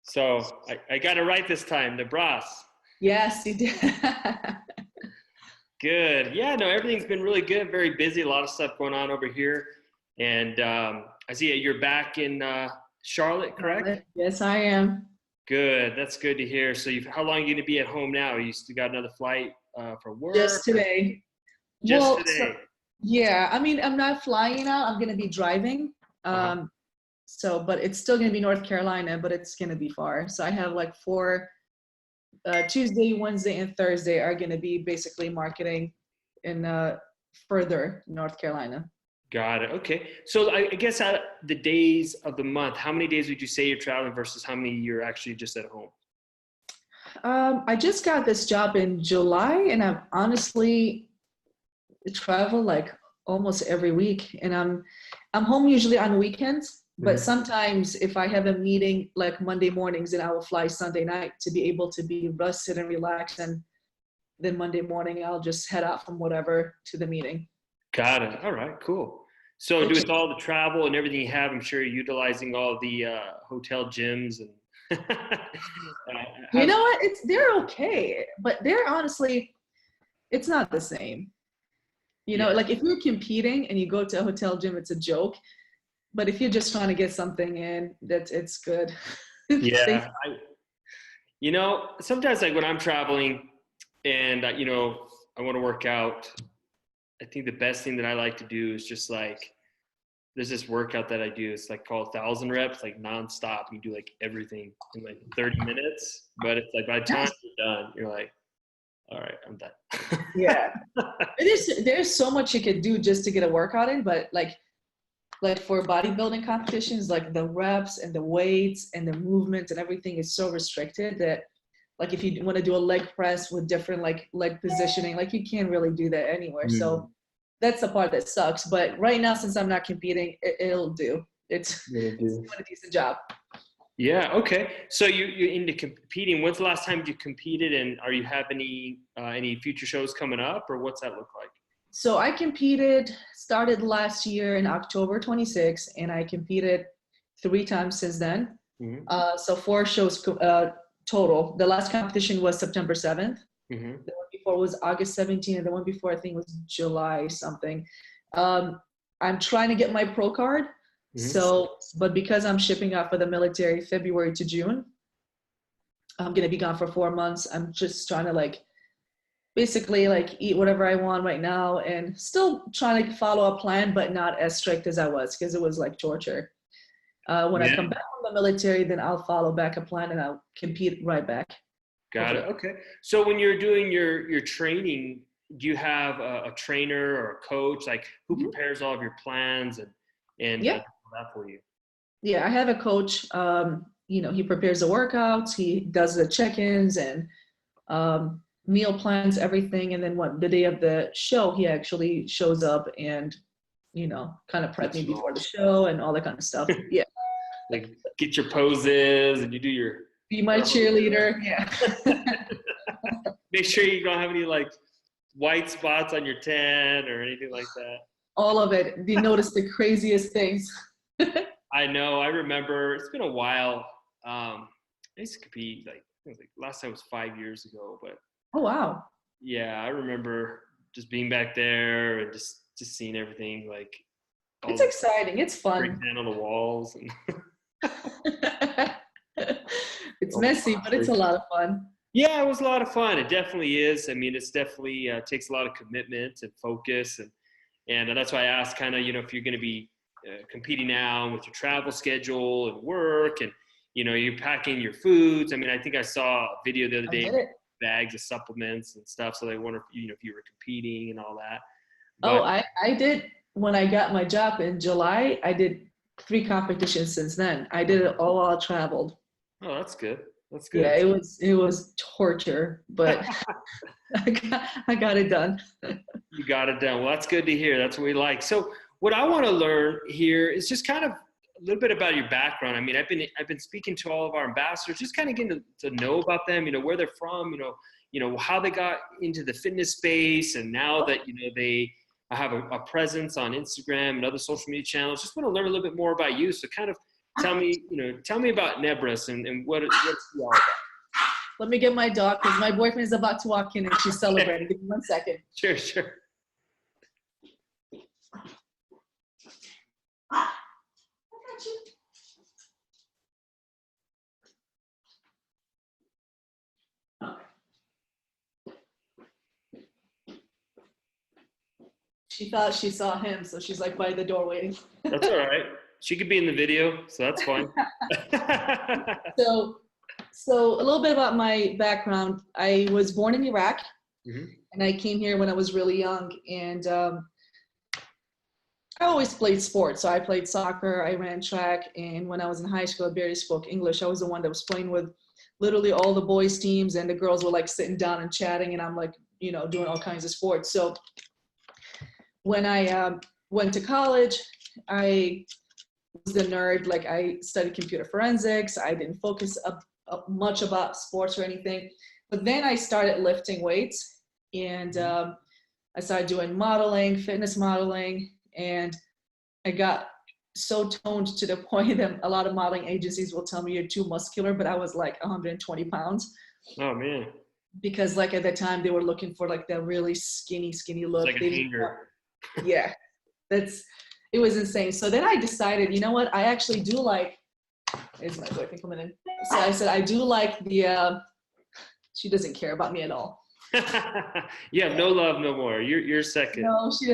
So I got it right this time, Nebras. Yes, you did. Good. Yeah, no, everything's been really good. Very busy. A lot of stuff going on over here. And I see you're back in Charlotte, correct? Yes, I am. Good. That's good to hear. So how long are you going to be at home now? You still got another flight for work? Just today. Just Well, today. yeah, I mean, I'm not flying out. I'm going to be driving. Uh-huh. But it's still going to be North Carolina, but it's going to be far. So I have like Tuesday, Wednesday, and Thursday are going to be basically marketing in further North Carolina. Got it. Okay. So I guess out of the days of the month, how many days would you say you're traveling versus how many you're actually just at home? I just got this job in July, and I've honestly traveled like almost every week. And I'm home usually on weekends, but sometimes if I have a meeting like Monday mornings, then I will fly Sunday night to be able to be rested and relaxed. And then Monday morning, I'll just head out from whatever to the meeting. Got it. All right, cool. So with all the travel and everything you have, I'm sure you're utilizing all the hotel gyms and you know what? They're okay, but they're honestly, it's not the same. You know, like if you're competing and you go to a hotel gym, it's a joke. But if you're just trying to get something in, it's good. Yeah. Sometimes like when I'm traveling and, I want to work out, I think the best thing that I like to do is just like, there's this workout that I do. It's like called 1,000 reps, like nonstop. You do like everything in like 30 minutes, but it's like by the time you're done, you're like, all right, I'm done. Yeah. There's so much you could do just to get a workout in, but like for bodybuilding competitions, like the reps and the weights and the movements and everything is so restricted that like if you want to do a leg press with different like leg positioning, like you can't really do that anywhere. So that's the part that sucks. But right now, since I'm not competing, it'll do. It's doing a decent job. Yeah. Okay. So you're into competing. When's the last time you competed, and are you have any future shows coming up, or what's that look like? So I started last year in October 26, and I competed 3 times since then. So 4 shows total. The last competition was September 7th. The one before was August 17th, and the one before I think was July something. I'm trying to get my pro card. So, but because I'm shipping out for the military February to June, I'm going to be gone for 4 months. I'm just trying to basically eat whatever I want right now and still trying to follow a plan, but not as strict as I was because it was like torture. When I come back from the military, then I'll follow back a plan and I'll compete right back. Got it. Okay. So when you're doing your training, do you have a trainer or a coach, like who prepares all of your plans and that for you? Yeah, I have a coach. He prepares the workouts, he does the check-ins and meal plans, everything. And then the day of the show, he actually shows up and, kind of prep me before the show and all that kind of stuff. Yeah. Like get your poses and you do your be my cheerleader. Yeah. Make sure you don't have any white spots on your tent or anything like that. All of it. You notice the craziest things. I know. I remember it's been a while. I used to compete last time was 5 years ago, but oh wow. Yeah, I remember just being back there and just seeing everything it's exciting. It's fun. Down on the walls and it's messy, but it's a lot of fun. Yeah, it was a lot of fun. It definitely is. I mean, it's definitely takes a lot of commitment and focus, and that's why I asked kind of, if you're going to be competing now with your travel schedule and work, and you're packing your foods. I mean, I think I saw a video the other day, bags of supplements and stuff. So they wonder if you were competing and all that. But, I did when I got my job in July. I did 3 competitions since then. I did it all while I traveled. Oh, that's good. That's good. Yeah, it was torture, but I got it done. You got it done. Well, that's good to hear. That's what we like. So what I want to learn here is just kind of a little bit about your background. I mean, I've been speaking to all of our ambassadors, just kind of getting to know about them, where they're from, how they got into the fitness space, and now that, they have a presence on Instagram and other social media channels. Just want to learn a little bit more about you. So kind of tell me about Nebras and what's she all about. Let me get my dog because my boyfriend is about to walk in and she's celebrating. Give me 1 second. Sure, sure. She thought she saw him, so she's like by the door waiting. That's all right. She could be in the video, so that's fine. So a little bit about my background. I was born in Iraq, and I came here when I was really young. And I always played sports. So I played soccer, I ran track, and when I was in high school, I barely spoke English. I was the one that was playing with literally all the boys' teams, and the girls were like sitting down and chatting, and I'm like, doing all kinds of sports. So when I went to college, I was the nerd. Like I studied computer forensics. I didn't focus much about sports or anything. But then I started lifting weights, and I started doing modeling, fitness modeling, and I got so toned to the point that a lot of modeling agencies will tell me you're too muscular, but I was like 120 pounds. Oh man. Because like at the time they were looking for like that really skinny look. It's like a hanger. Yeah, it was insane. So then I decided, you know what, I actually do like, there's my boyfriend coming in. So I said, I do like she doesn't care about me at all. Yeah, no love, no more. You're second. No, she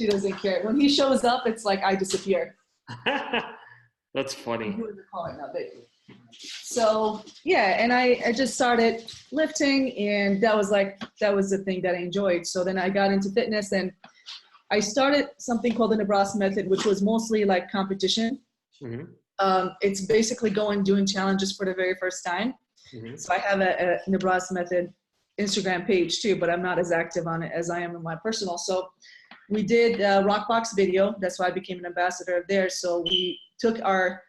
doesn't care. When he shows up, it's like I disappear. That's funny. So yeah, and I just started lifting, and that was the thing that I enjoyed. So then I got into fitness, and I started something called the Nebras method, which was mostly like competition. It's basically doing challenges for the very first time. So I have a Nebras method Instagram page too, but I'm not as active on it as I am in my personal. So we did a Rockbox video. That's why I became an ambassador there. So we took our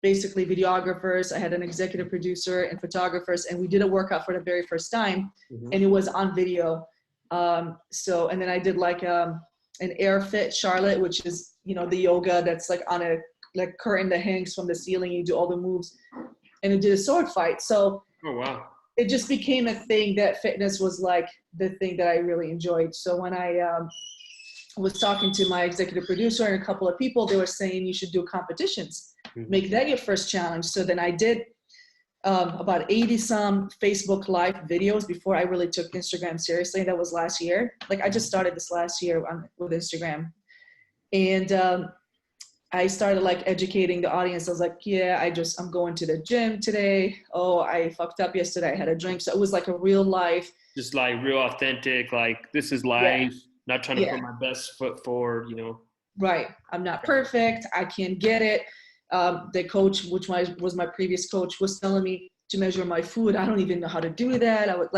basically videographers. I had an executive producer and photographers, and we did a workout for the very first time, and it was on video. And then I did like an air fit Charlotte, which is, the yoga that's like on a like curtain that hangs from the ceiling. You do all the moves, and it did a sword fight. So oh wow, it just became a thing that fitness was like the thing that I really enjoyed. So when I was talking to my executive producer and a couple of people, they were saying you should do competitions, make that your first challenge. So then I did about 80 some Facebook Live videos before I really took Instagram seriously. That was last year. Like I just started this last year with Instagram. And I started like educating the audience. I was like, yeah, I'm going to the gym today. Oh, I fucked up yesterday. I had a drink. So it was like a real life. Just like real authentic, like this is life, not trying to put my best foot forward, Right. I'm not perfect. I can't get it. The coach, which was my previous coach, was telling me to measure my food. I don't even know how to do that. I would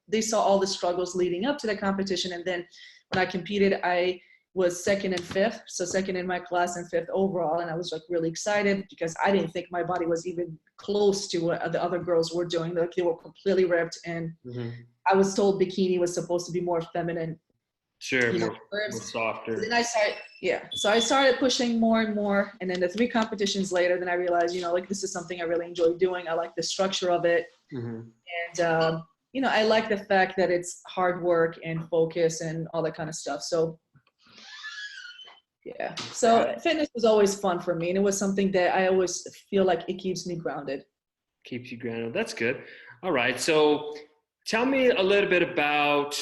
they saw all the struggles leading up to the competition. And then when I competed, I was second and fifth. So second in my class and fifth overall. And I was like really excited because I didn't think my body was even close to what the other girls were doing. Like they were completely ripped. And I was told bikini was supposed to be more feminine. Sure, more softer. So then I started pushing more and more. And then the 3 competitions later, then I realized, like this is something I really enjoy doing. I like the structure of it. And, I like the fact that it's hard work and focus and all that kind of stuff. So yeah, so fitness was always fun for me. And it was something that I always feel like it keeps me grounded. Keeps you grounded. That's good. All right. So tell me a little bit about,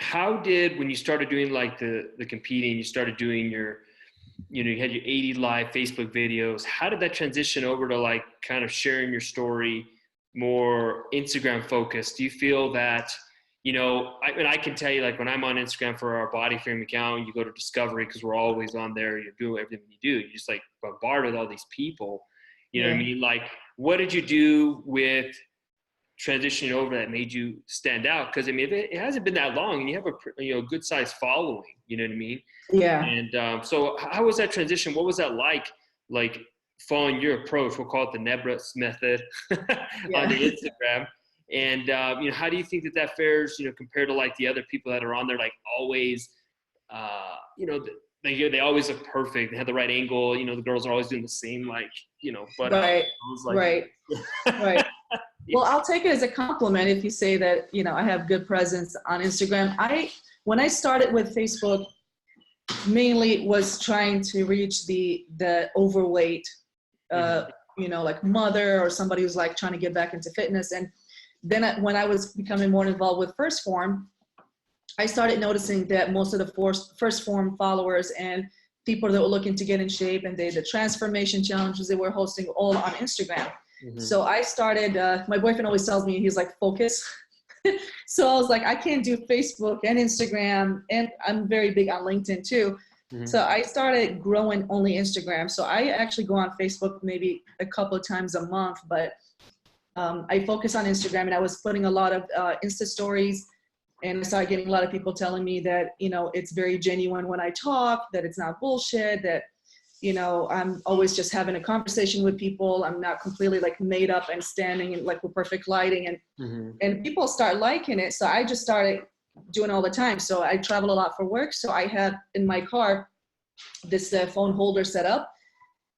how did, when you started doing like the competing, you started doing your, you had your 80 live Facebook videos. How did that transition over to like kind of sharing your story more Instagram focused? Do you feel that, I can tell you, like when I'm on Instagram for our BodyFrame account, you go to discovery because we're always on there. You're doing everything you do. You just like bombard with all these people. You know what I mean? Like, what did you do with transitioning over that made you stand out? Because it hasn't been that long, and you have a good sized following. You know what I mean? Yeah. And so, how was that transition? What was that like? Like following your approach, we'll call it the Nebras method on the Instagram. And how do you think that fares? Compared to like the other people that are on there, like always, they always look perfect. They have the right angle. You know, the girls are always doing the same, like, you know, but Right. I was like, Right. Right. Well, I'll take it as a compliment if you say that, you know, I have good presence on Instagram. When I started with Facebook, mainly was trying to reach the overweight, you know, like mother or somebody who's like trying to get back into fitness. And then when I was becoming more involved with First Form, I started noticing that most of the First Form followers and people that were looking to get in shape and the transformation challenges they were hosting all on Instagram. So I started, my boyfriend always tells me, he's like, focus. So I was like, I can't do Facebook and Instagram, and I'm very big on LinkedIn too. So I started growing only Instagram. So I actually go on Facebook maybe a couple of times a month, but I focus on Instagram, and I was putting a lot of Insta stories, and I started getting a lot of people telling me that, you know, it's very genuine when I talk, that it's not bullshit, that, you know, I'm always just having a conversation with people. I'm not completely like made up and standing in like with perfect lighting, and people start liking it. So I just started doing all the time. So I travel a lot for work. So I had in my car this phone holder set up,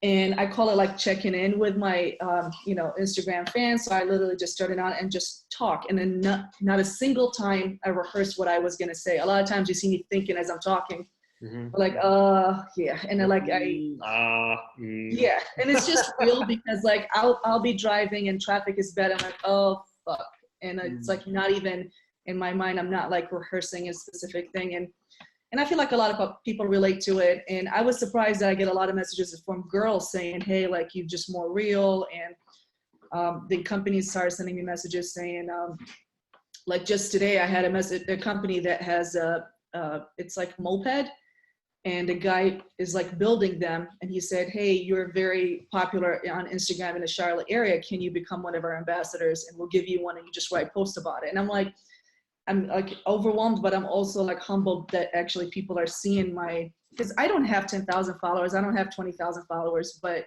and I call it like checking in with my, you know, Instagram fans. So I literally just started on and just talk. And then not a single time I rehearsed what I was going to say. A lot of times you see me thinking as I'm talking. Like, yeah. And then like, yeah. And it's just real because like, I'll be driving and traffic is bad. I'm like, oh, fuck. And it's like, not even in my mind, I'm not like rehearsing a specific thing. And I feel like a lot of people relate to it. And I was surprised that I get a lot of messages from girls saying, hey, like, you're just more real. And the companies started sending me messages saying, like just today I had a company that has it's like moped. And the guy is like building them, and he said, hey, you're very popular on Instagram in the Charlotte area. Can you become one of our ambassadors? And we'll give you one, and you just write posts about it. And I'm like overwhelmed, but I'm also like humbled that actually people are seeing because I don't have 10,000 followers. I don't have 20,000 followers, but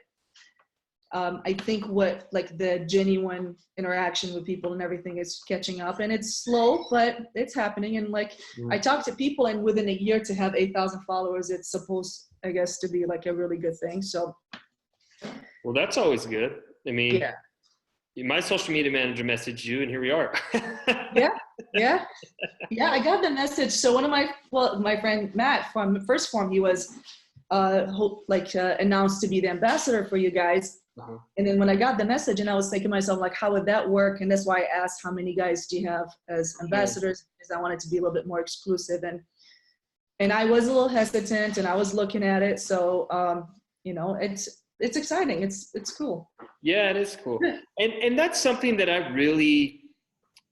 I think what like the genuine interaction with people and everything is catching up, and it's slow, but it's happening. And like I talk to people, and within a year to have 8,000 followers, it's supposed, I guess, to be like a really good thing. So, well, that's always good. I mean, yeah, my social media manager messaged you, and here we are. yeah. I got the message. So one of my friend Matt from First Form, he was announced to be the ambassador for you guys. And then when I got the message, and I was thinking to myself, like, how would that work? And that's why I asked, how many guys do you have as ambassadors? Because I wanted to be a little bit more exclusive. And I was a little hesitant, and I was looking at it. So, you know, it's exciting. It's cool. Yeah, it is cool. And that's something that I really,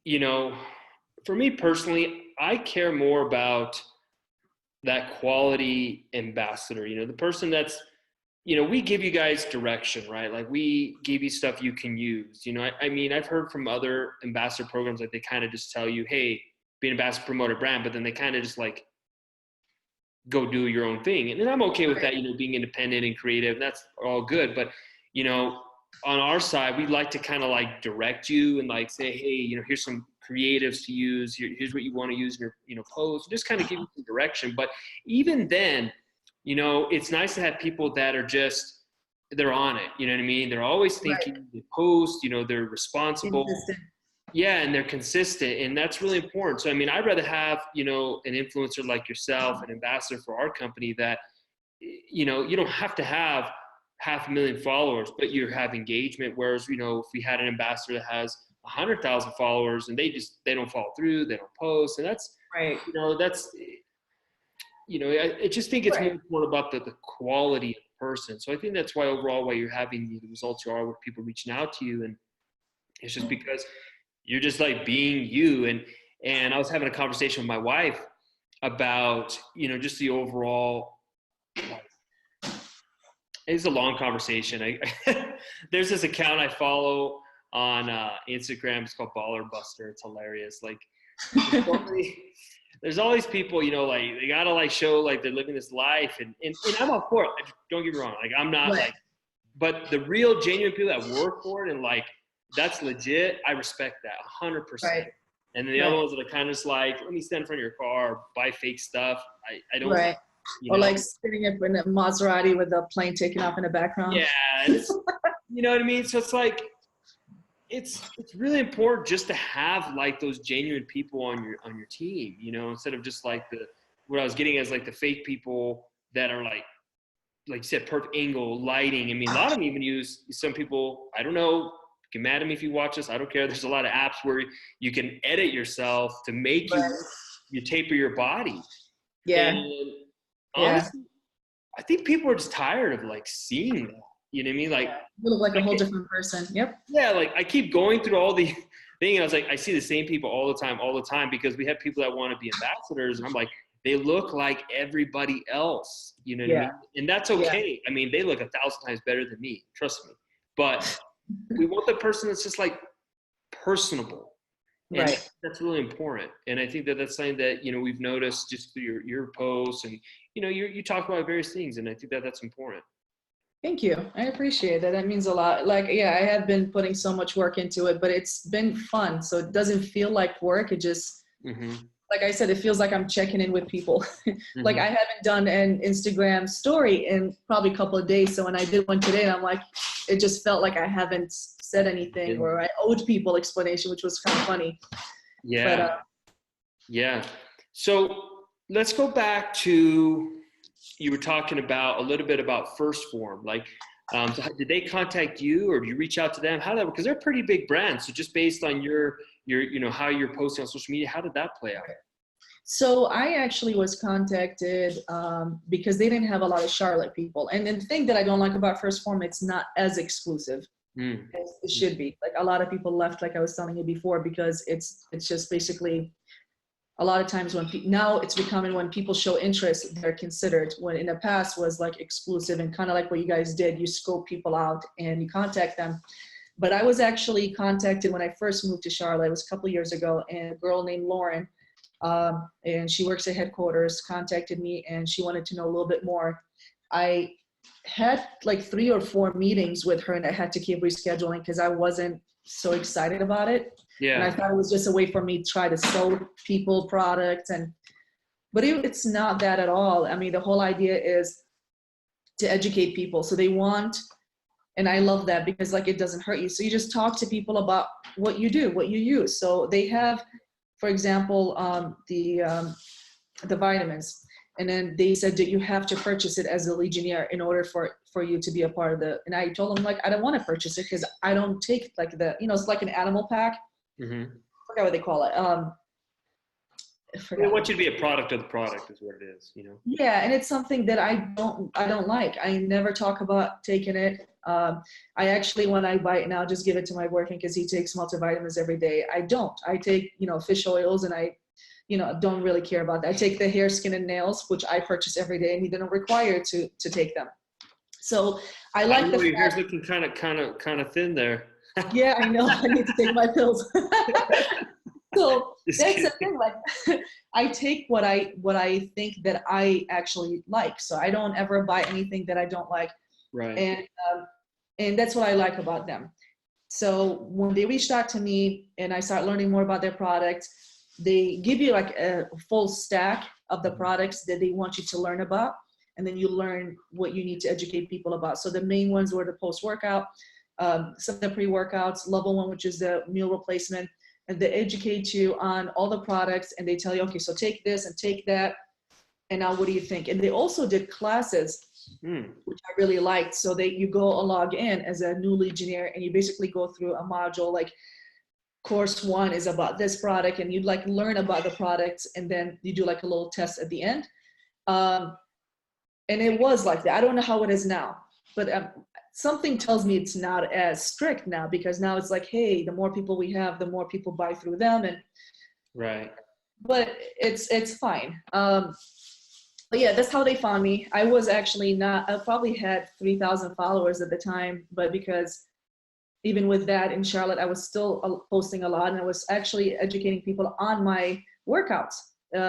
you know, for me personally, I care more about that quality ambassador, you know, the person that's, you know, we give you guys direction, right? Like we give you stuff you can use. You know, I mean, I've heard from other ambassador programs, like they kind of just tell you, hey, be an ambassador, promote a brand, but then they kind of just like go do your own thing. And I'm okay with that, you know, being independent and creative. That's all good. But, you know, on our side, we'd like to kind of like direct you and like say, hey, you know, here's some creatives to use. Here's what you want to use in your, you know, post. Just kind of give you some direction. But even then, you know, it's nice to have people that are just, they're on it. You know what I mean? They're always thinking, they post, you know, they're responsible. Consistent. Yeah, and they're consistent. And that's really important. So, I mean, I'd rather have, you know, an influencer like yourself, an ambassador for our company that, you know, you don't have to have 500,000 followers, but you have engagement. Whereas, you know, if we had an ambassador that has 100,000 followers and they don't follow through, they don't post. And that's, you know, that's, you know, I just think it's more important about the quality of the person. So I think that's why overall, why you're having the results you are with people reaching out to you. And it's just because you're just like being you. And I was having a conversation with my wife about, you know, just the overall, it's a long conversation. There's this account I follow on Instagram. It's called Baller Buster. It's hilarious. Like, there's all these people, you know, like they gotta like show like they're living this life, and I'm all for it. Don't get me wrong. Like I'm not like, but the real genuine people that work for it and like that's legit. I respect that 100%. And then the other ones that are kind of just like, let me stand in front of your car, buy fake stuff. I don't. you Or know? like sitting up in a Maserati with a plane taking off in the background. Yeah, it's, you know what I mean? So it's like, it's really important just to have like those genuine people on your team, you know, instead of just like what I was getting as like the fake people that are like you said, perfect angle, lighting. I mean, a lot of them even use, some people, I don't know, get mad at me if you watch this, I don't care. There's a lot of apps where you can edit yourself to make you taper your body. Yeah. And Yeah. honestly, I think people are just tired of like seeing that. You know what I mean? Like, you look like a whole different person. Yep. Yeah, like I keep going through all the thing, and I was like, I see the same people all the time, because we have people that want to be ambassadors, and I'm like, they look like everybody else. You know what I mean? And that's okay. I mean, they look 1,000 times better than me. Trust me. But we want the person that's just like personable. And that's really important. And I think that that's something that, you know, we've noticed just through your posts, and, you know, you talk about various things, and I think that that's important. Thank you. I appreciate that. That means a lot. Like, yeah, I have been putting so much work into it, but it's been fun. So it doesn't feel like work. It just, like I said, it feels like I'm checking in with people. Like I haven't done an Instagram story in probably a couple of days. So when I did one today, I'm like, it just felt like I haven't said anything, or I owed people explanation, which was kind of funny. Yeah. Yeah. So let's go back to, you were talking about a little bit about First Form. Like, so did they contact you, or do you reach out to them? How did that work? Because they're a pretty big brand. So just based on your, you know, how you're posting on social media, how did that play out? So I actually was contacted because they didn't have a lot of Charlotte people. And the thing that I don't like about First Form, it's not as exclusive as it should be. Like a lot of people left, like I was telling you before, because it's just basically a lot of times when now it's becoming, when people show interest, they're considered, when in the past was like exclusive and kind of like what you guys did, you scope people out and you contact them. But I was actually contacted when I first moved to Charlotte. It was a couple of years ago, and a girl named Lauren, and she works at headquarters, contacted me, and she wanted to know a little bit more. I had like 3 or 4 meetings with her, and I had to keep rescheduling because I wasn't so excited about it. Yeah. And I thought it was just a way for me to try to sell people products, but it's not that at all. I mean, the whole idea is to educate people. So they want, and I love that, because like it doesn't hurt you. So you just talk to people about what you do, what you use. So they have, for example, the vitamins. And then they said that you have to purchase it as a Legionnaire in order for you to be a part of and I told them, like, I don't want to purchase it because I don't take like you know, it's like an animal pack. I forgot what they call it. They want you to be a product of the product is what it is, you know? Yeah, and it's something that I don't like. I never talk about taking it. I actually, when I buy it now, just give it to my boyfriend because he takes multivitamins every day. I don't. I take, you know, fish oils, and I, you know, don't really care about that. I take the hair, skin, and nails, which I purchase every day, and he didn't require to take them. So I like the fact, your hair's looking kind of thin there. Yeah, I know. I need to take my pills. So that's the thing. Like, I take what I think that I actually like. So I don't ever buy anything that I don't like. Right. And that's what I like about them. So when they reached out to me and I started learning more about their products, they give you like a full stack of the products that they want you to learn about. And then you learn what you need to educate people about. So the main ones were the post-workout, some of the pre-workouts, level 1, which is the meal replacement. And they educate you on all the products, and they tell you, okay, so take this and take that. And now what do you think? And they also did classes, which I really liked. So you log in as a new Legionnaire, and you basically go through a module, like course 1 is about this product, and you'd like learn about the products, and then you do like a little test at the end. And it was like that. I don't know how it is now, but something tells me it's not as strict now, because now it's like, hey, the more people we have, the more people buy through them. And right. But it's fine. But yeah, that's how they found me. I was actually I probably had 3,000 followers at the time, but because even with that in Charlotte, I was still posting a lot, and I was actually educating people on my workouts.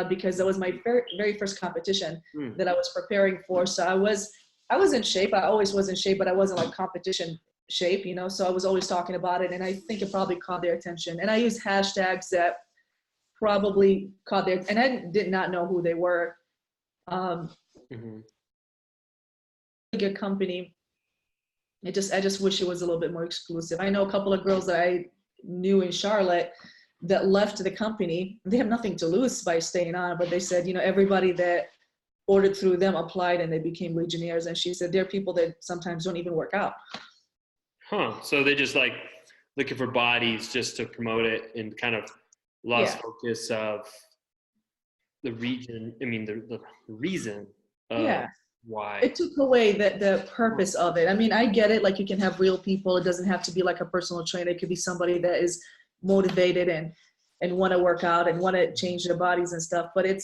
Because that was my very first competition that I was preparing for. So I was in shape. I always was in shape, but I wasn't like competition shape, you know? So I was always talking about it, and I think it probably caught their attention. And I used hashtags that probably caught and I did not know who they were. Mm-hmm. Good company. I just wish it was a little bit more exclusive. I know a couple of girls that I knew in Charlotte that left the company. They have nothing to lose by staying on, but they said, you know, everybody that ordered through them applied and they became Legionnaires. And she said there are people that sometimes don't even work out. Huh. So they just like looking for bodies just to promote it and kind of lost focus of the region. I mean, the reason of why. It took away the purpose of it. I mean, I get it. Like you can have real people. It doesn't have to be like a personal trainer. It could be somebody that is motivated and want to work out and want to change their bodies and stuff. But it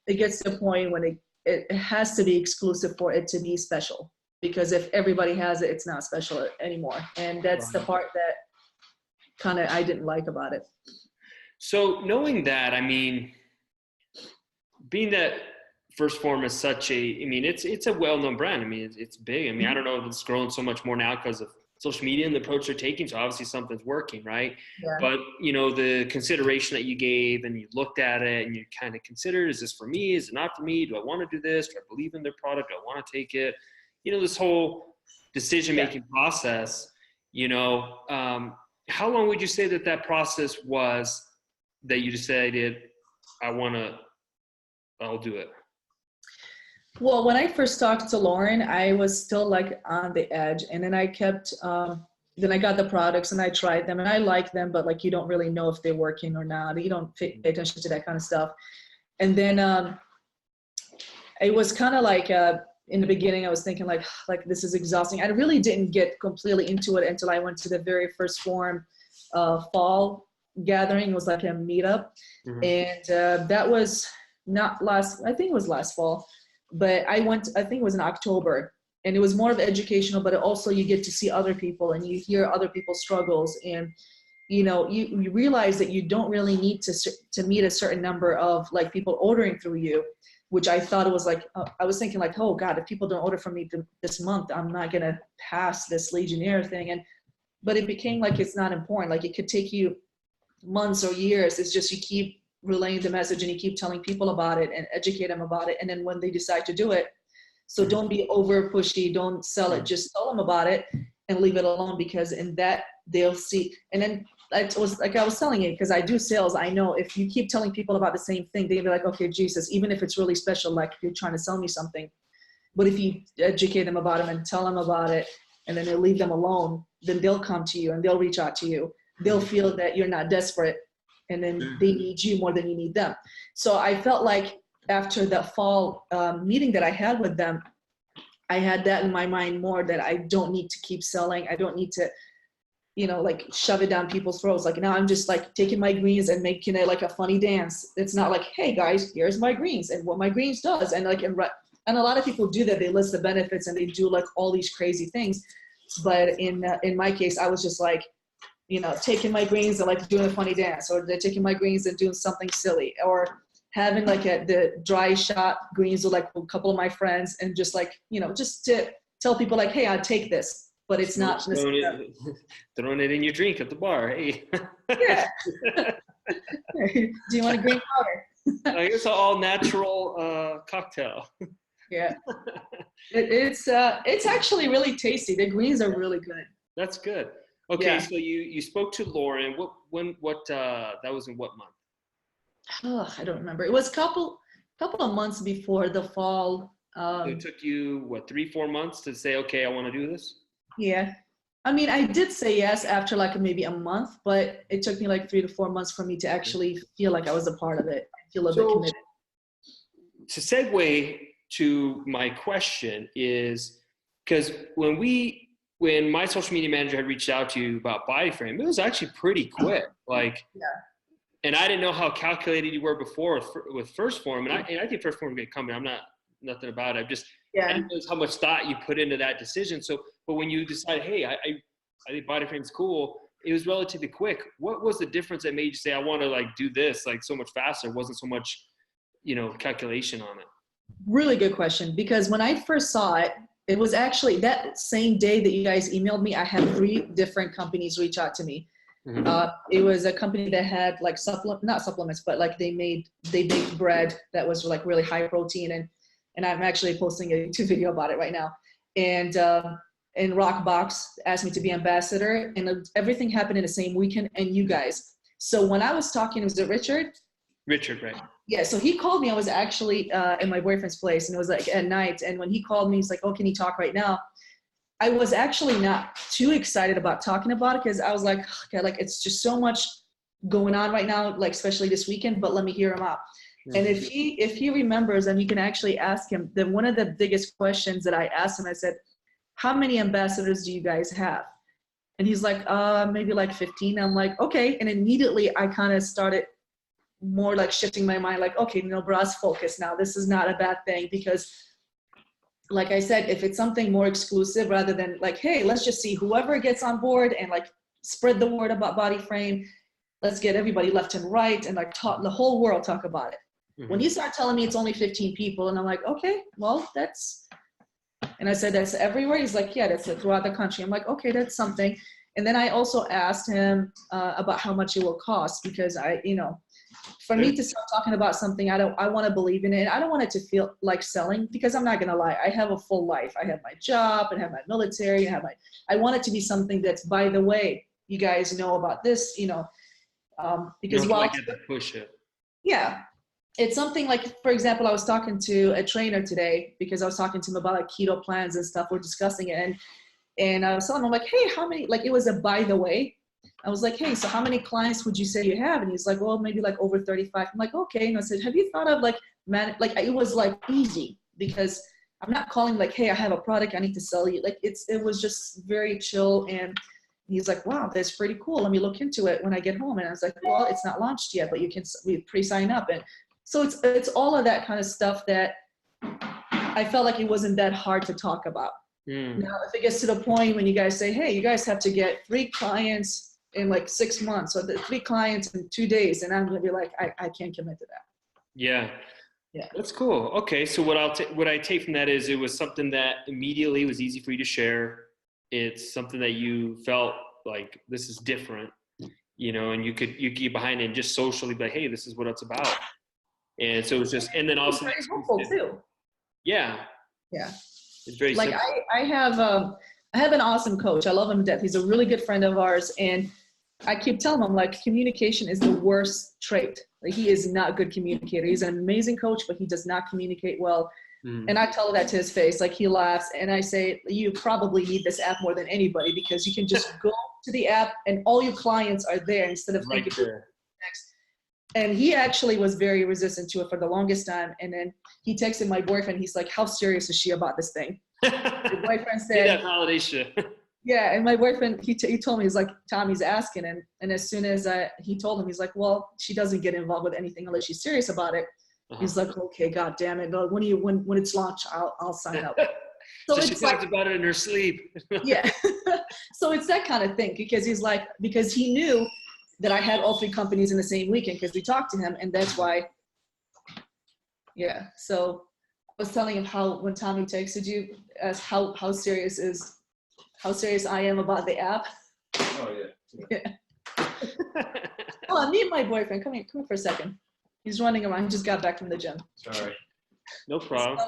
gets to a point when it has to be exclusive for it to be special. Because if everybody has it, it's not special anymore. And that's the part that kind of I didn't like about it. So knowing that, I mean, being that First Form is such a, I mean, it's a well-known brand. I mean, it's big. I mean, I don't know if it's growing so much more now because of social media and the approach they're taking. So obviously something's working, right? Yeah. But, you know, the consideration that you gave and you looked at it and you kind of considered, is this for me? Is it not for me? Do I want to do this? Do I believe in their product? Do I want to take it? You know, this whole decision-making process, you know, how long would you say that process was that you decided, I'll do it? Well, when I first talked to Lauren, I was still like on the edge, and then I kept, then I got the products and I tried them and I like them, but like, you don't really know if they're working or not. You don't pay attention to that kind of stuff. And then it was kind of like, in the beginning, I was thinking like this is exhausting. I really didn't get completely into it until I went to the very first Form fall gathering. It was like a meetup. Mm-hmm. And that was I think it was last fall. But I think it was in October, and it was more of educational, but also you get to see other people and you hear other people's struggles, and you know, you realize that you don't really need to meet a certain number of like people ordering through you, which I thought it was like, I was thinking like, oh God, if people don't order from me this month, I'm not going to pass this Legionnaire thing. But it became like, it's not important. Like it could take you months or years. It's just, you keep relaying the message and you keep telling people about it and educate them about it. And then when they decide to do it, so don't be over pushy, don't sell it, just tell them about it and leave it alone, because in that they'll see. And then it was like I was telling you, because I do sales, I know if you keep telling people about the same thing, they'll be like, okay, Jesus, even if it's really special, like you're trying to sell me something. But if you educate them about it and tell them about it, and then they leave them alone, then they'll come to you and they'll reach out to you. They'll feel that you're not desperate, and then they need you more than you need them. So I felt like after the fall meeting that I had with them, I had that in my mind more, that I don't need to keep selling. I don't need to, you know, like shove it down people's throats. Like now I'm just like taking my greens and making it like a funny dance. It's not like, hey guys, here's my greens and what my greens does. And like, and a lot of people do that. They list the benefits and they do like all these crazy things. But in my case, I was just like, you know, taking my greens and like doing a funny dance, or they're taking my greens and doing something silly, or having like the dry shot greens with like a couple of my friends, and just like, you know, just to tell people like, hey, I'll take this, but it's not throwing it in your drink at the bar. Hey. Yeah. Do you want a green powder? I guess an all natural cocktail. Yeah. It's actually really tasty. The greens are really good. That's good. Okay, yeah. So you spoke to Lauren. What that was in what month? Oh, I don't remember. It was a couple of months before the fall. So it took you what, 3-4 months to say, okay, I want to do this? Yeah. I mean, I did say yes after like maybe a month, but it took me like 3 to 4 months for me to actually feel like I was a part of it. I feel a bit committed. To segue to my question is, because when my social media manager had reached out to you about BodyFrame, it was actually pretty quick. Like, yeah. And I didn't know how calculated you were before with First Form, and I think First Form is a good company. I'm not nothing about it. I didn't know how much thought you put into that decision. So, but when you decided, hey, I think BodyFrame's cool, it was relatively quick. What was the difference that made you say, I want to like do this like so much faster? It wasn't so much, you know, calculation on it. Really good question, because when I first saw it, it was actually that same day that you guys emailed me, I had 3 different companies reach out to me. Mm-hmm. It was a company that had like not supplements, but like they baked bread that was like really high protein, and I'm actually posting a YouTube video about it right now. And Rockbox asked me to be ambassador, and everything happened in the same weekend, and you guys. So when I was talking, was it Richard? Richard, right? Yeah, so he called me. I was actually in my boyfriend's place, and it was like at night. And when he called me, he's like, "Oh, can you talk right now?" I was actually not too excited about talking about it because I was like, okay, like it's just so much going on right now, like especially this weekend. But let me hear him out. Mm-hmm. And if he remembers, and you can actually ask him, then one of the biggest questions that I asked him, I said, "How many ambassadors do you guys have?" And he's like, maybe like 15. I'm like, okay. And immediately I kind of started more like shifting my mind, like, okay, Nebras, focus now. This is not a bad thing because, like I said, if it's something more exclusive rather than like, hey, let's just see whoever gets on board and like spread the word about BodyFrame. Let's get everybody left and right and like talk, the whole world talk about it. Mm-hmm. When you start telling me it's only 15 people and I'm like, okay, well, that's, and I said, that's everywhere. He's like, yeah, that's throughout the country. I'm like, okay, that's something. And then I also asked him about how much it will cost because for me to start talking about something, I want to believe in it. And I don't want it to feel like selling because I'm not going to lie. I have a full life. I have my job and have my military. I want it to be something that's, by the way, you guys know about this, because while I get to push it. Yeah. It's something like, for example, I was talking to a trainer today because I was talking to him about like keto plans and stuff. We're discussing it. And I was telling him, I'm like, hey, how many, like it was a by the way. I was like, hey, so how many clients would you say you have? And he's like, well, maybe like over 35. I'm like, okay. And I said, have you thought of like, it was like easy because I'm not calling like, hey, I have a product I need to sell you. Like it was just very chill. And he's like, wow, that's pretty cool. Let me look into it when I get home. And I was like, well, it's not launched yet, but we pre-sign up. And so it's all of that kind of stuff that I felt like it wasn't that hard to talk about. Now, if it gets to the point when you guys say, hey, you guys have to get 3 clients in like 6 months or the 3 clients in 2 days, and I'm going to be like, I can't commit to that. Yeah. That's cool. Okay. So what I take from that is it was something that immediately was easy for you to share. It's something that you felt like this is different, and you could get behind it and just socially be like, hey, this is what it's about. And so it was just, and then also very helpful too. Yeah. It's very like simple. I have an awesome coach. I love him to death. He's a really good friend of ours. And I keep telling him, like, communication is the worst trait. Like, he is not a good communicator. He's an amazing coach, but he does not communicate well. And I tell that to his face. Like, he laughs. And I say, you probably need this app more than anybody because you can just go to the app and all your clients are there instead of thinking next. And he actually was very resistant to it for the longest time. And then he texted my boyfriend. He's like, how serious is she about this thing? My boyfriend said, that validation. Yeah, and my boyfriend, he told me, he's like, Tommy's asking. And as soon as he told him, he's like, well, she doesn't get involved with anything unless she's serious about it. He's like, okay, God damn it. When it's launched, I'll sign up. So she talked about it in her sleep. Yeah. So it's that kind of thing because he knew that I had all 3 companies in the same weekend because we talked to him, and that's why. Yeah. So I was telling him when Tommy texted you, as how serious I am about the app. Oh yeah. Hold on, meet my boyfriend. Come here for a second. He's running around. He just got back from the gym. Sorry. No problem.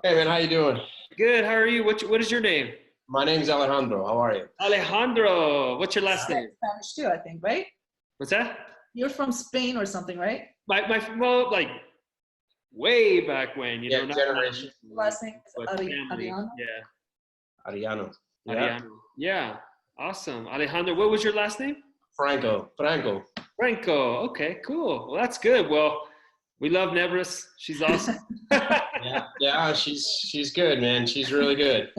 Hey man, how you doing? Good. How are you? What is your name? My name's Alejandro. How are you? Alejandro. What's your last name? Spanish too, I think, right? What's that? You're from Spain or something, right? Well, like way back when, Yeah, generation. Last name is Ariano. Yeah. Ariano. Ariano. Yeah. Awesome. Alejandro, what was your last name? Franco. Okay, cool. Well, that's good. Well, we love Nebras. She's awesome. Yeah, she's good, man. She's really good.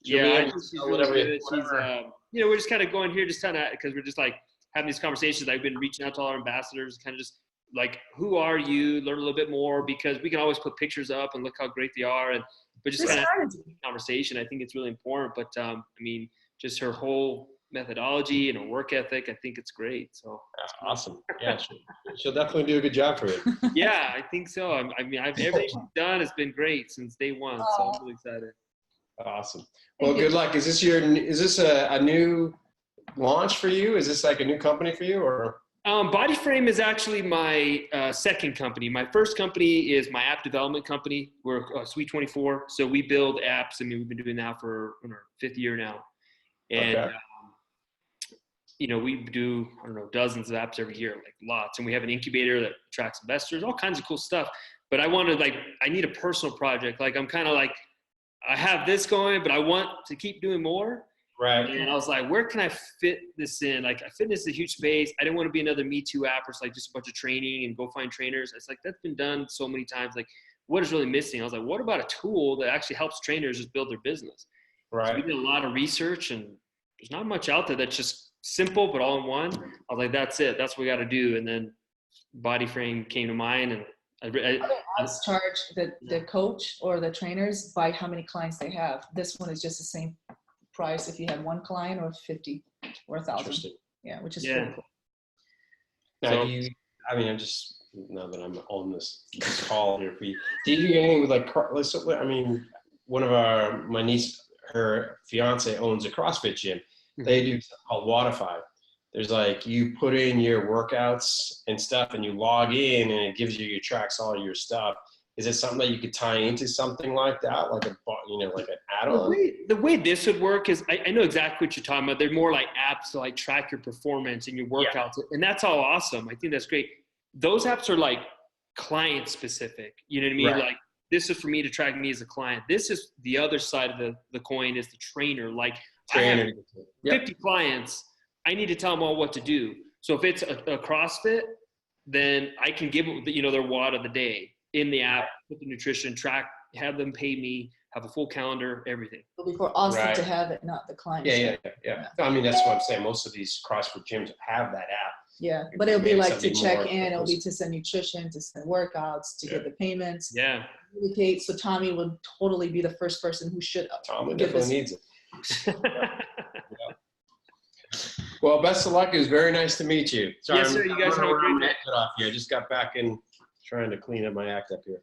She's really good. She's, we're just kind of going here, just kind of, because we're just like having these conversations. I've been reaching out to all our ambassadors, kind of just like, who are you? Learn a little bit more, because we can always put pictures up and look how great they are, but just kind of have a conversation. I think it's really important. But I mean, just her whole methodology and her work ethic, I think it's great. So awesome. Yeah, she'll definitely do a good job for you. Yeah, I think so. I mean, everything she's done has been great since day one. So I'm really excited. Awesome. Well, good luck. Is this a new launch for you? Is this like a new company for you, or? BodyFrame is actually my second company. My first company is my app development company. We're Suite 24. So we build apps. I mean, we've been doing that for our fifth year now. And, Okay. We do, I don't know, dozens of apps every year, like lots. And we have an incubator that attracts investors, all kinds of cool stuff. But I need a personal project. Like, I'm kind of like, I have this going, but I want to keep doing more. Right. And I was like, where can I fit this in? Like, fitness is a huge space. I didn't want to be another Me Too app where it's like just a bunch of training and go find trainers. It's like, that's been done so many times. Like, what is really missing? I was like, what about a tool that actually helps trainers just build their business? Right. So we did a lot of research, and there's not much out there that's just simple, but all in one. I was like, that's it. That's what we got to do. And then BodyFrame came to mind, and Other apps charge the coach or the trainers by how many clients they have. This one is just the same price if you have one client or 50 or 1,000. Yeah, which is pretty cool. Now, I'm just, now that I'm on this call here for you, do you do anything with one of my niece, her fiance owns a CrossFit gym. They do something called Watify. There's like, you put in your workouts and stuff and you log in and it tracks all your stuff. Is it something that you could tie into something like that? Like like an add-on? The way this would work is, I know exactly what you're talking about. They're more like apps to like track your performance and your workouts. Yeah. And that's all awesome. I think that's great. Those apps are like client specific. You know what I mean? Right. Like, this is for me to track me as a client. This is the other side of the coin, is the trainer. Like, I have 50 clients. I need to tell them all what to do. So if it's a CrossFit, then I can give them, their WOD of the day in the app, put the nutrition, track, have them pay me, have a full calendar, everything. It'll be for us to have it, not the client. Yeah. I mean, that's what I'm saying. Most of these CrossFit gyms have that app. Yeah, but it'll be like to check in, it'll be to send nutrition, to send workouts, to get the payments. Yeah. So Tommy would totally be the first person who should. Tommy definitely needs it. Well, best of luck. It was very nice to meet you. Sorry, yes, sir. You guys have a great day. I just got back in trying to clean up my act up here.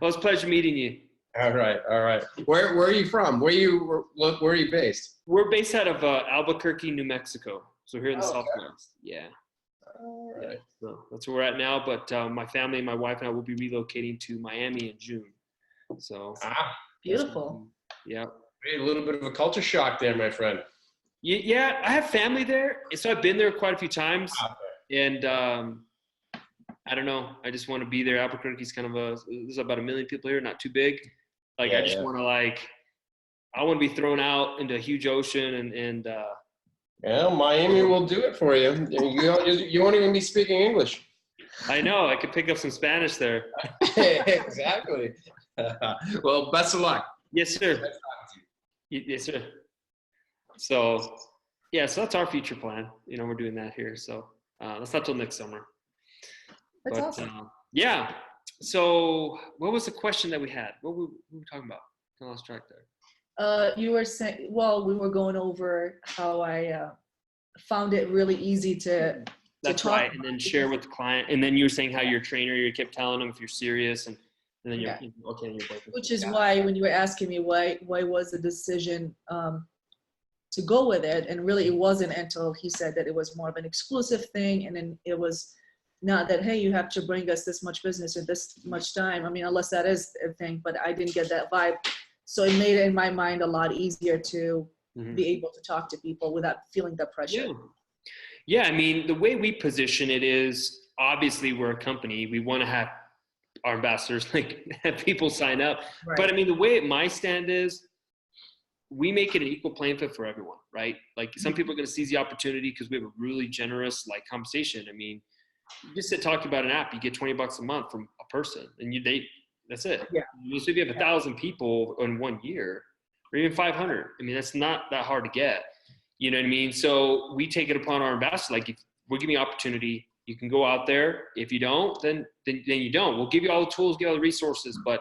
Well, it's a pleasure meeting you. All right. Where are you from? Where are you based? We're based out of Albuquerque, New Mexico. So here in the Southwest. Yeah. All right. Yeah. So that's where we're at now. But my family, my wife and I will be relocating to Miami in June. So beautiful. Yeah. A little bit of a culture shock there, my friend. Yeah, I have family there, so I've been there quite a few times, and I don't know. I just want to be there. Albuquerque's kind of there's about 1 million people here, not too big. Like, I just want to I want to be thrown out into a huge ocean and. Yeah, Miami will do it for you. You won't even be speaking English. I know. I could pick up some Spanish there. Exactly. Well, best of luck. Yes, sir. Yes, sir. So that's our future plan. We're doing that here. So that's not till next summer. That's awesome. Yeah. So what was the question that we had? What were we talking about? I lost track there. You were saying, we were going over how I found it really easy to That's talk right. And then share with the client. And then you were saying how your trainer, you kept telling them if you're serious, and then you're okay. Which is why when you were asking me why was the decision to go with it, and really it wasn't until he said that it was more of an exclusive thing, and then it was not that, hey, you have to bring us this much business at this much time. I mean, unless that is a thing, but I didn't get that vibe. So it made it in my mind a lot easier to be able to talk to people without feeling the pressure. Yeah. I mean, the way we position it is, obviously we're a company. We want to have our ambassadors, have people sign up. Right. But I mean, the way my stand is, we make it an equal playing field for everyone, right? Like, some people are going to seize the opportunity because we have a really generous compensation. I mean, you just talking about an app, you get $20 a month from a person, and that's it. Yeah. So if you have 1,000 people in 1 year, or even 500, I mean, that's not that hard to get. You know what I mean? So we take it upon our ambassador. If we're giving you opportunity, you can go out there. If you don't, then you don't. We'll give you all the tools, give you all the resources, but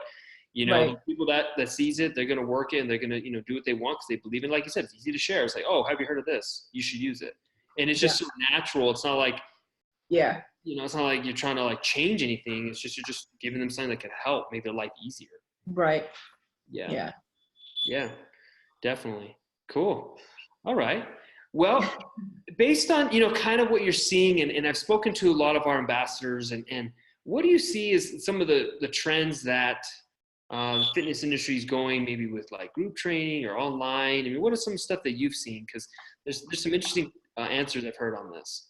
the people that sees it, they're going to work it, and they're going to, do what they want because they believe in. Like you said, it's easy to share. It's like, oh, have you heard of this? You should use it. And it's just so natural. It's not like, it's not like you're trying to change anything. It's just, you're just giving them something that could help make their life easier. Right. Yeah. Definitely. Cool. All right. Well, based on, kind of what you're seeing, and I've spoken to a lot of our ambassadors, and what do you see as some of the trends that the fitness industry is going, maybe with like group training or online? I mean, what are some stuff that you've seen? Because there's some interesting answers I've heard on this.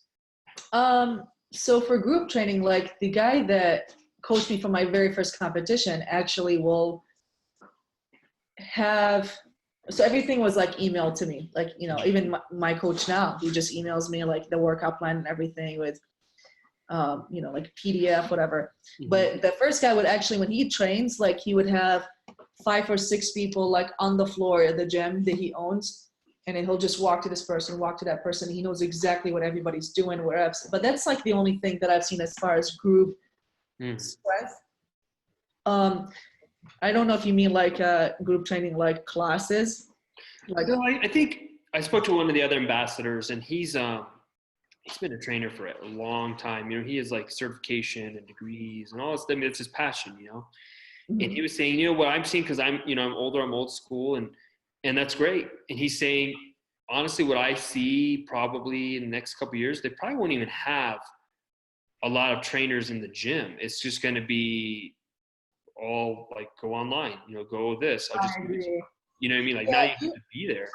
So for group training, like the guy that coached me for my very first competition actually will have, so everything was like emailed to me, like, even my coach now, he just emails me like the workout plan and everything with, like PDF, whatever. Mm-hmm. But the first guy would actually, when he trains, like he would have 5 or 6 people like on the floor at the gym that he owns. And then he'll just walk to this person, walk to that person. He knows exactly what everybody's doing, where else. But that's like the only thing that I've seen as far as group strength. I don't know if you mean like group training, like classes. Like, no, I think I spoke to one of the other ambassadors, and he's been a trainer for a long time. He has like certification and degrees and all this. I mean, it's his passion, mm-hmm. And he was saying, what I'm seeing, because I'm older, I'm old school, and that's great. And he's saying, honestly, what I see probably in the next couple of years, they probably won't even have a lot of trainers in the gym. It's just going to be all like go online, go this. I'll just, you know what I mean? Like now you have to be there.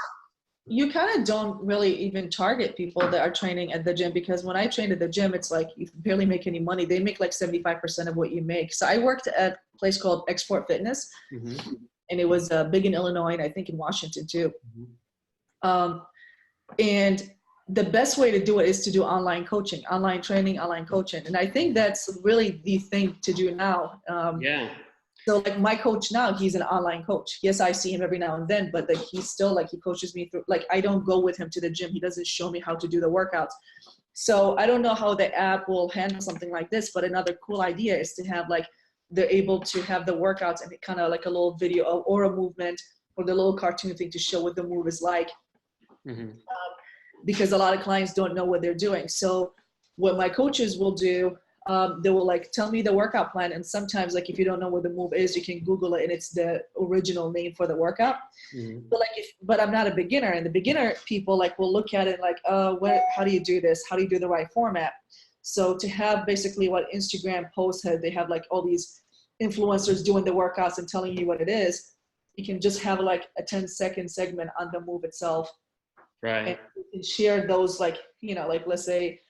You kind of don't really even target people that are training at the gym, because when I trained at the gym, it's like you barely make any money. They make like 75% of what you make. So I worked at a place called Export Fitness, mm-hmm. and it was big in Illinois, and I think in Washington too. Mm-hmm. And the best way to do it is to do online coaching, online training, online coaching. And I think that's really the thing to do now. So like my coach now, he's an online coach. Yes, I see him every now and then, but he's still like, he coaches me through, like I don't go with him to the gym. He doesn't show me how to do the workouts. So I don't know how the app will handle something like this, but another cool idea is to have like, they're able to have the workouts and kind of like a little video or a movement or the little cartoon thing to show what the move is like. Mm-hmm. Because a lot of clients don't know what they're doing. So what my coaches will do, they will like tell me the workout plan, and sometimes like if you don't know what the move is, you can Google it and it's the original name for the workout. Mm-hmm. But I'm not a beginner, and the beginner people like will look at it like, how do you do this? How do you do the right format? So to have basically what Instagram posts have, they have like all these influencers doing the workouts and telling you what it is. You can just have like a 10-second segment on the move itself. Right. And you can share those like, like let's say,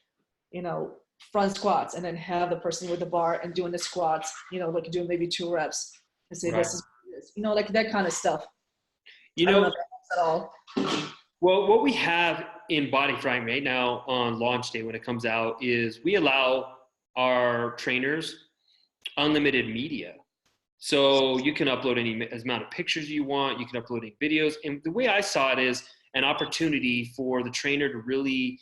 front squats, and then have the person with the bar and doing the squats, like doing maybe 2 reps and say, this is like that kind of stuff. I don't know if that helps at all. Well, what we have in BodyFrame right now on launch day when it comes out is we allow our trainers unlimited media. So you can upload any amount of pictures you want. You can upload any videos. And the way I saw it is an opportunity for the trainer to really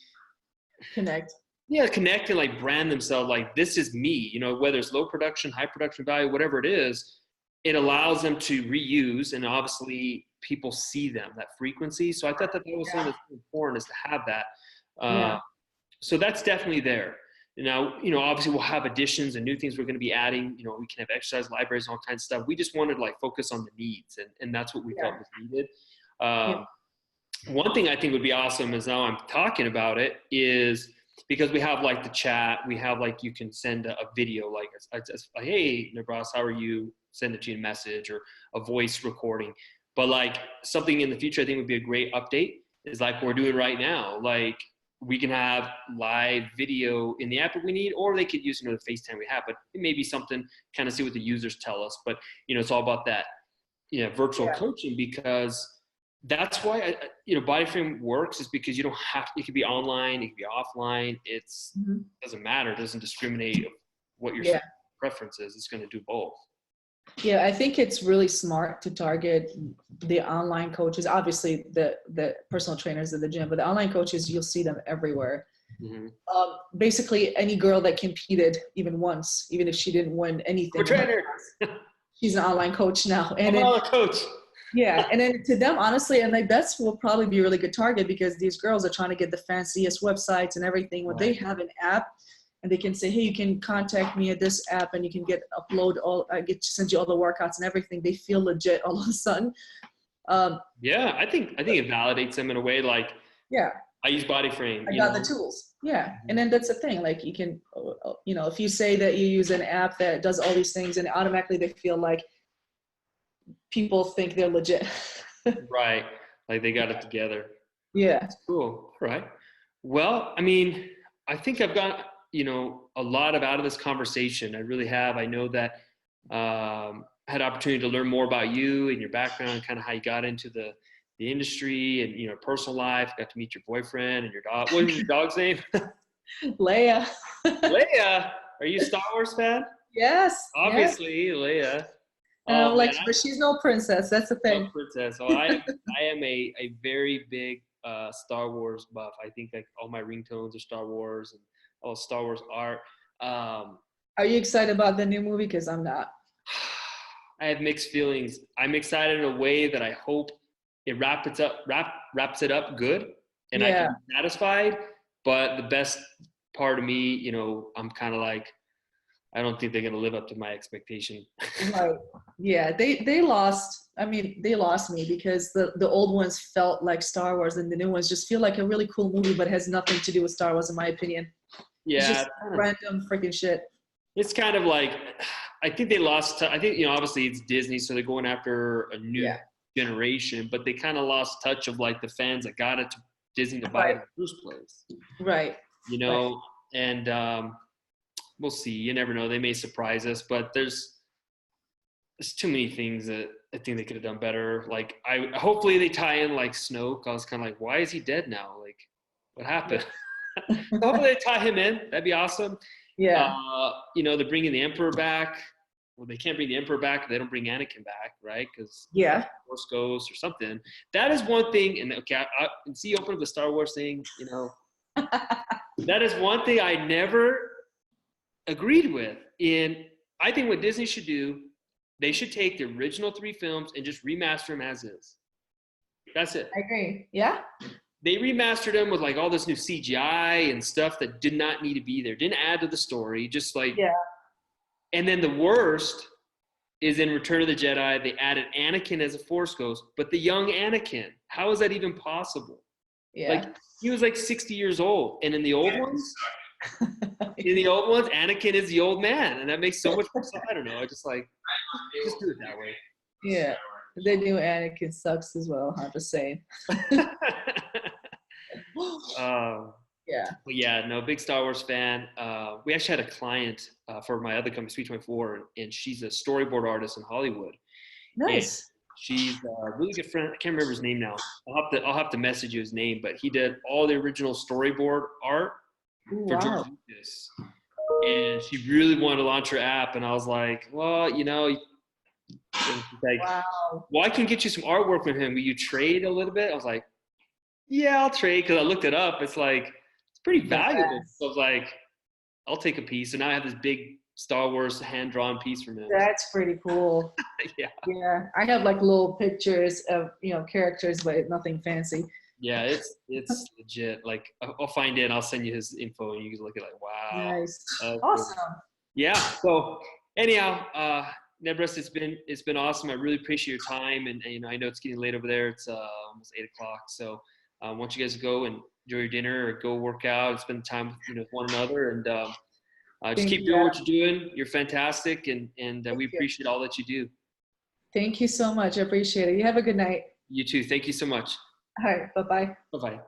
connect and like brand themselves. Like, this is me, whether it's low production, high production value, whatever it is, it allows them to reuse. And obviously people see them, that frequency. So I thought that was something that's important, is to have that. So that's definitely there. Now, obviously we'll have additions and new things we're going to be adding. We can have exercise libraries and all kinds of stuff. We just wanted to like focus on the needs, and that's what we felt was needed. One thing I think would be awesome is, now I'm talking about it, is because we have like the chat, we have like, you can send a video, like, hey, Nebras, how are you? Send it to you a message or a voice recording. But like something in the future I think would be a great update is like we're doing right now. Like we can have live video in the app if we need, or they could use, the FaceTime we have, but it may be something, kind of see what the users tell us. But, it's all about that, virtual coaching, because that's why, BodyFrame works, is because you don't have to, it could be online, it could be offline. It's doesn't matter. It doesn't discriminate what your preference is. It's going to do both. Yeah, I think it's really smart to target the online coaches. Obviously, the personal trainers at the gym, but the online coaches, you'll see them everywhere. Mm-hmm. Basically, any girl that competed even once, even if she didn't win anything, she's an online coach now. And I'm a coach. Yeah, and then to them, honestly, and like that's will probably be a really good target, because these girls are trying to get the fanciest websites and everything. When they have an app, and they can say, hey, you can contact me at this app, and you can send you all the workouts and everything. They feel legit all of a sudden. I think it validates them in a way, like, I use BodyFrame. I got the tools. Yeah. And then that's the thing. Like you can, if you say that you use an app that does all these things and automatically they feel like people think they're legit. Right. Like they got it together. Yeah. That's cool. All right. Well, I mean, I think I've got, a lot out of this conversation. I really have. I know that I had opportunity to learn more about you and your background, kind of how you got into the industry and, personal life. Got to meet your boyfriend and your dog. What was your dog's name? Leia. Leia. Are you a Star Wars fan? Yes. Obviously, yes. Leia. But she's no princess. That's the thing. No princess. Oh, I am a very big Star Wars buff. I think like all my ringtones are Star Wars and all Star Wars art. Are you excited about the new movie? Because I'm not. I have mixed feelings. I'm excited in a way that I hope it wraps it up good, and I can be satisfied. But the best part of me, I'm kind of like, I don't think they're going to live up to my expectation. Right. Yeah. They lost. I mean, they lost me because the old ones felt like Star Wars and the new ones just feel like a really cool movie, but has nothing to do with Star Wars, in my opinion. Yeah. It's just random freaking shit. It's kind of like, I think they lost. I think, obviously it's Disney, so they're going after a new generation, but they kind of lost touch of like the fans that got it to Disney to buy it in the first place. Right. And we'll see. You never know. They may surprise us, but there's too many things that I think they could have done better. Like hopefully they tie in like Snoke. I was kind of like, why is he dead now? Like, what happened? Hopefully they tie him in. That'd be awesome. Yeah. They're bringing the Emperor back. Well, they can't bring the Emperor back if they don't bring Anakin back, right? Because Force Ghost or something. That is one thing. And okay, I see you open up the Star Wars thing. That is one thing I never agreed with. And I think what Disney should do, they should take the original 3 films and just remaster them as is. That's it. I agree. Yeah. They remastered them with like all this new CGI and stuff that did not need to be there. Didn't add to the story. Just like, and then the worst is in Return of the Jedi, they added Anakin as a Force Ghost, but the young Anakin. How is that even possible? Yeah. Like he was like 60 years old. And in the old ones, Anakin is the old man. And that makes so much more sense. I don't know. I just like, just do it that way. Yeah. The new Anakin sucks as well. I'm just saying. But yeah, no, big Star Wars fan. We actually had a client for my other company, Sweet 24, and she's a storyboard artist in Hollywood. Nice. And she's a really good friend. I can't remember his name now. I'll have to message you his name, but he did all the original storyboard art for George Lucas. And she really wanted to launch her app, and I was like, well, like, well, I can get you some artwork from him. Will you trade a little bit? I was like, yeah, I'll trade, because I looked it up. It's like, it's pretty valuable. So I was like, I'll take a piece. And now I have this big Star Wars hand-drawn piece from him. That's pretty cool. Yeah. I have like little pictures of, characters, but nothing fancy. Yeah, it's legit. Like, I'll find it and I'll send you his info and you can look at it like, wow. Nice. Awesome. Cool. Yeah. So anyhow, Nebras, it's been awesome. I really appreciate your time, and I know it's getting late over there. It's almost 8 o'clock. So I want you guys to go and enjoy your dinner or go work out and spend time with one another, and just keep doing what you're doing. You're fantastic, and we appreciate all that you do. Thank you so much. I appreciate it. You have a good night. You too. Thank you so much. All right. Bye-bye. Bye-bye.